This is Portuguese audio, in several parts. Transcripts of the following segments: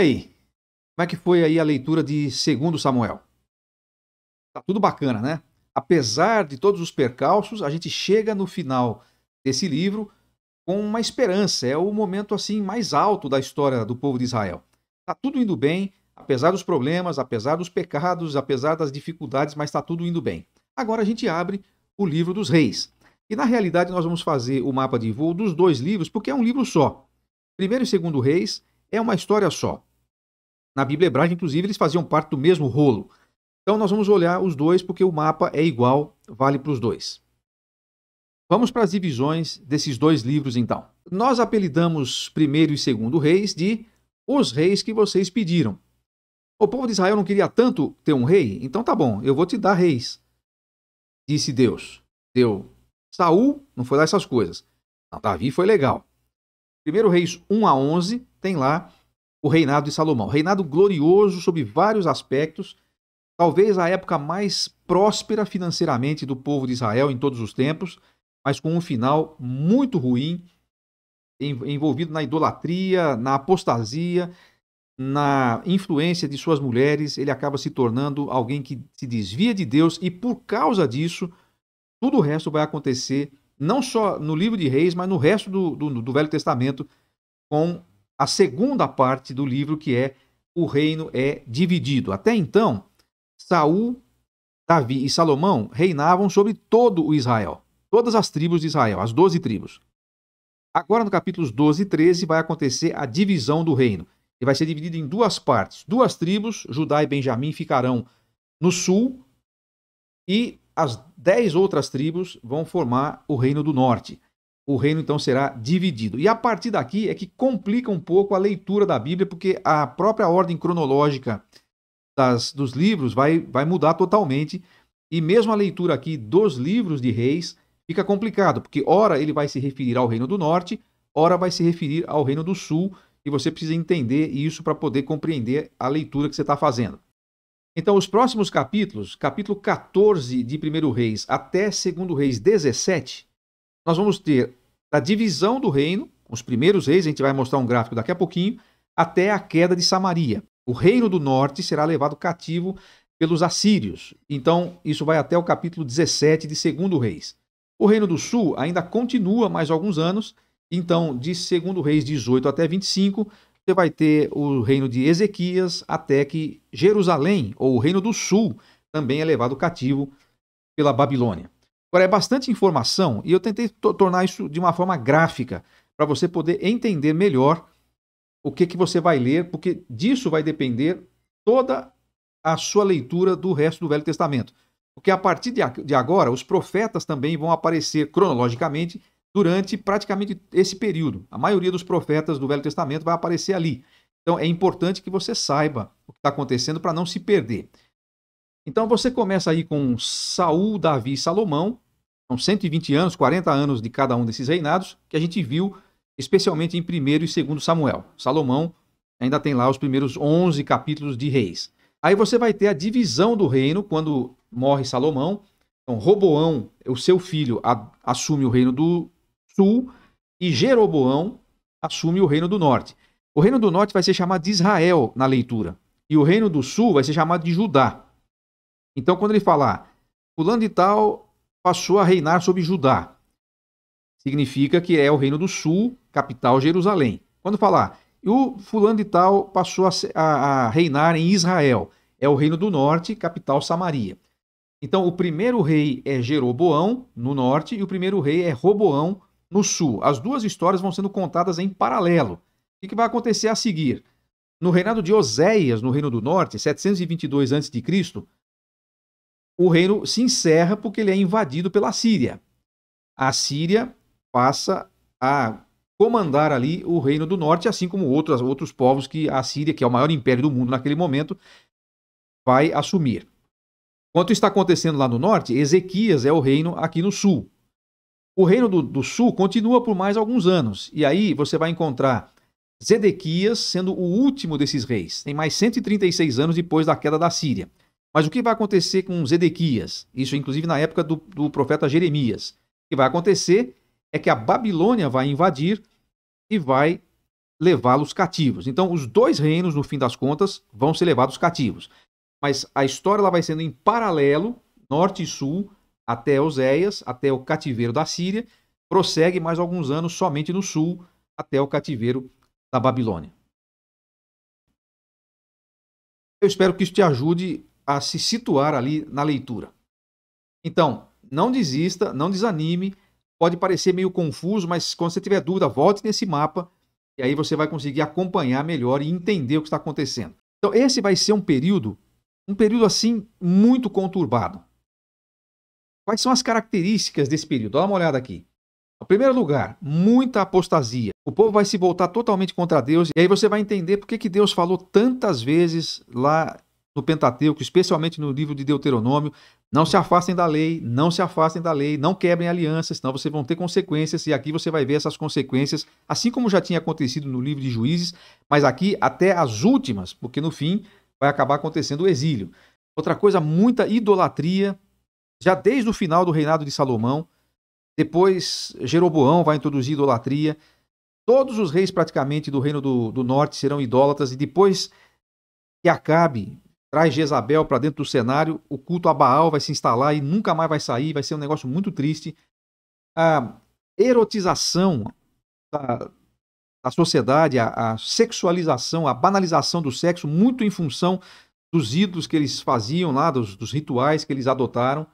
aí? Como é que foi aí a leitura de 2 Samuel? Tá tudo bacana, né? Apesar de todos os percalços, a gente chega no final desse livro com uma esperança. É o momento assim mais alto da história do povo de Israel. Tá tudo indo bem, apesar dos problemas, apesar dos pecados, apesar das dificuldades, mas está tudo indo bem. Agora a gente abre o livro dos reis. E na realidade nós vamos fazer o mapa de voo dos dois livros, porque é um livro só. Primeiro e segundo reis é uma história só. Na Bíblia hebraica, inclusive, eles faziam parte do mesmo rolo. Então nós vamos olhar os dois porque o mapa é igual, vale para os dois. Vamos para as divisões desses dois livros então. Nós apelidamos primeiro e segundo reis de os reis que vocês pediram. O povo de Israel não queria tanto ter um rei? Então tá bom, eu vou te dar reis. Disse Deus. Deu Saul, não foi lá essas coisas. Não, Davi foi legal. Primeiro Reis 1 a 11 tem lá o reinado de Salomão. Reinado glorioso sob vários aspectos. Talvez a época mais próspera financeiramente do povo de Israel em todos os tempos, mas com um final muito ruim, envolvido na idolatria, na apostasia, na influência de suas mulheres. Ele acaba se tornando alguém que se desvia de Deus e por causa disso, tudo o resto vai acontecer, não só no livro de Reis, mas no resto do Velho Testamento, com a segunda parte do livro, que é o reino é dividido. Até então, Saul, Davi e Salomão reinavam sobre todo o Israel, todas as tribos de Israel, as 12 tribos. Agora, no capítulos 12 e 13, vai acontecer a divisão do reino. Ele vai ser dividido em duas partes. Duas tribos, Judá e Benjamim, ficarão no sul e as 10 outras tribos vão formar o reino do norte. O reino, então, será dividido. E a partir daqui é que complica um pouco a leitura da Bíblia, porque a própria ordem cronológica dos livros vai mudar totalmente. E mesmo a leitura aqui dos livros de Reis fica complicado, porque ora ele vai se referir ao reino do norte, ora vai se referir ao reino do sul, e você precisa entender isso para poder compreender a leitura que você está fazendo. Então, os próximos capítulos, capítulo 14 de 1 Reis até 2 Reis 17, nós vamos ter a divisão do reino, os primeiros reis, a gente vai mostrar um gráfico daqui a pouquinho, até a queda de Samaria. O reino do norte será levado cativo pelos assírios. Então, isso vai até o capítulo 17 de 2 Reis. O reino do sul ainda continua mais alguns anos. Então, de 2 Reis 18 até 25, você vai ter o reino de Ezequias, até que Jerusalém, ou o reino do sul, também é levado cativo pela Babilônia. Agora, é bastante informação e eu tentei tornar isso de uma forma gráfica, para você poder entender melhor o que você vai ler, porque disso vai depender toda a sua leitura do resto do Velho Testamento. Porque a partir de agora, os profetas também vão aparecer cronologicamente durante praticamente esse período. A maioria dos profetas do Velho Testamento vai aparecer ali. Então é importante que você saiba o que está acontecendo para não se perder. Então você começa aí com Saul, Davi e Salomão. São 120 anos, 40 anos de cada um desses reinados, que a gente viu especialmente em 1º e 2 Samuel. Salomão ainda tem lá os primeiros 11 capítulos de Reis. Aí você vai ter a divisão do reino quando morre Salomão. Então Roboão, o seu filho, assume o reino do sul e Jeroboão assume o reino do norte. O reino do norte vai ser chamado de Israel na leitura e o reino do sul vai ser chamado de Judá. Então, quando ele falar fulano de tal passou a reinar sobre Judá, significa que é o reino do sul, capital Jerusalém. Quando falar o fulano de tal passou a reinar em Israel, é o reino do norte, capital Samaria. Então, o primeiro rei é Jeroboão, no norte, e o primeiro rei é Roboão, no sul. As duas histórias vão sendo contadas em paralelo. O que vai acontecer a seguir? No reinado de Oséias, no reino do norte, 722 a.C., o reino se encerra porque ele é invadido pela Síria. A Síria passa a comandar ali o reino do norte, assim como outros povos que a Síria, que é o maior império do mundo naquele momento, vai assumir. Enquanto está acontecendo lá no norte, Ezequias é o reino aqui no sul. O reino do sul continua por mais alguns anos. E aí você vai encontrar Zedequias sendo o último desses reis. Tem mais 136 anos depois da queda da Síria. Mas o que vai acontecer com Zedequias? Isso inclusive na época do profeta Jeremias. O que vai acontecer é que a Babilônia vai invadir e vai levá-los cativos. Então, os dois reinos, no fim das contas, vão ser levados cativos. Mas a história ela vai sendo em paralelo, norte e sul, até Oséias, até o cativeiro da Síria, prossegue mais alguns anos somente no sul, até o cativeiro da Babilônia. Eu espero que isso te ajude a se situar ali na leitura. Então, não desista, não desanime. Pode parecer meio confuso, mas quando você tiver dúvida, volte nesse mapa e aí você vai conseguir acompanhar melhor e entender o que está acontecendo. Então, esse vai ser um período assim muito conturbado. Quais são as características desse período? Dá uma olhada aqui. Em primeiro lugar, muita apostasia. O povo vai se voltar totalmente contra Deus e aí você vai entender por que Deus falou tantas vezes lá no Pentateuco, especialmente no livro de Deuteronômio, não se afastem da lei, não se afastem da lei, não quebrem alianças, senão vocês vão ter consequências, e aqui você vai ver essas consequências, assim como já tinha acontecido no livro de Juízes, mas aqui até as últimas, porque no fim vai acabar acontecendo o exílio. Outra coisa, muita idolatria, já desde o final do reinado de Salomão. Depois Jeroboão vai introduzir idolatria. Todos os reis praticamente do reino do norte serão idólatras, e depois que Acabe traz Jezabel para dentro do cenário, o culto a Baal vai se instalar e nunca mais vai sair, vai ser um negócio muito triste. A erotização da sociedade, a sexualização, a banalização do sexo, muito em função dos ídolos que eles faziam lá, dos rituais que eles adotaram.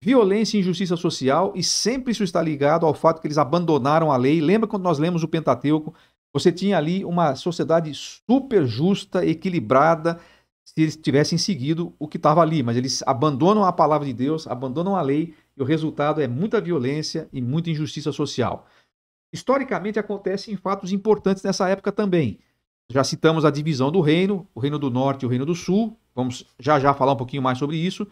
Violência e injustiça social, e sempre isso está ligado ao fato que eles abandonaram a lei. Lembra quando nós lemos o Pentateuco? Você tinha ali uma sociedade super justa, equilibrada, se eles tivessem seguido o que estava ali, mas eles abandonam a palavra de Deus, abandonam a lei, e o resultado é muita violência e muita injustiça social. Historicamente acontece em fatos importantes nessa época também. Já citamos a divisão do reino, o reino do norte e o reino do sul, vamos já falar um pouquinho mais sobre isso.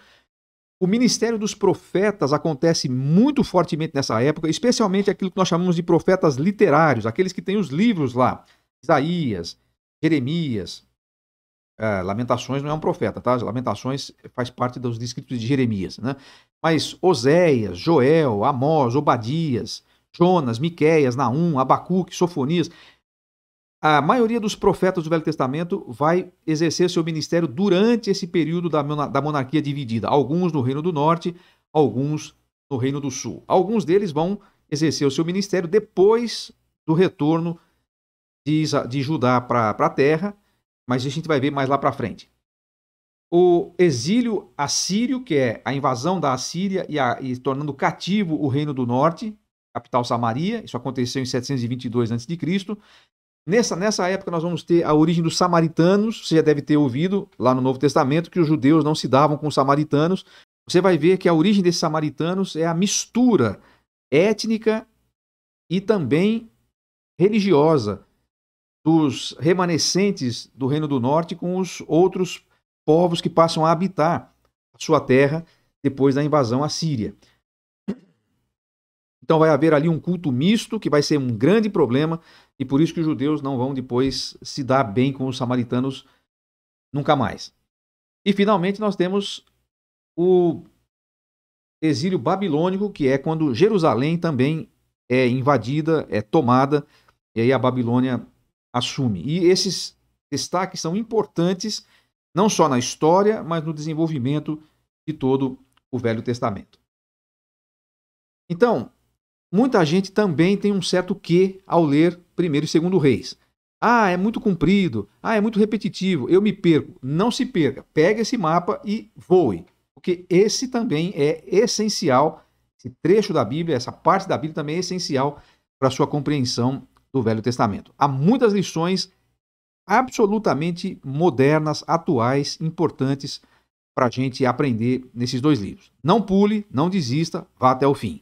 O ministério dos profetas acontece muito fortemente nessa época, especialmente aquilo que nós chamamos de profetas literários, aqueles que têm os livros lá, Isaías, Jeremias. Lamentações não é um profeta, tá? Lamentações faz parte dos escritos de Jeremias, né? Mas Oséias, Joel, Amós, Obadias, Jonas, Miqueias, Naum, Abacuque, Sofonias. A maioria dos profetas do Velho Testamento vai exercer seu ministério durante esse período da monarquia dividida. Alguns no Reino do Norte, alguns no Reino do Sul. Alguns deles vão exercer o seu ministério depois do retorno de Judá para a terra, mas a gente vai ver mais lá para frente. O exílio assírio, que é a invasão da Assíria e tornando cativo o Reino do Norte, capital Samaria, isso aconteceu em 722 a.C. Nessa época nós vamos ter a origem dos samaritanos. Você já deve ter ouvido lá no Novo Testamento que os judeus não se davam com os samaritanos. Você vai ver que a origem desses samaritanos é a mistura étnica e também religiosa dos remanescentes do Reino do Norte com os outros povos que passam a habitar a sua terra depois da invasão assíria. Então vai haver ali um culto misto que vai ser um grande problema, e por isso que os judeus não vão depois se dar bem com os samaritanos nunca mais. E finalmente nós temos o exílio babilônico, que é quando Jerusalém também é invadida, é tomada, e aí a Babilônia assume. E esses destaques são importantes não só na história, mas no desenvolvimento de todo o Velho Testamento. Então, muita gente também tem um certo quê ao ler 1º e 2º Reis. É muito comprido, é muito repetitivo, eu me perco. Não se perca, pega esse mapa e voe, porque esse também é essencial, esse trecho da Bíblia, essa parte da Bíblia também é essencial para a sua compreensão do Velho Testamento. Há muitas lições absolutamente modernas, atuais, importantes para a gente aprender nesses dois livros. Não pule, não desista, vá até o fim.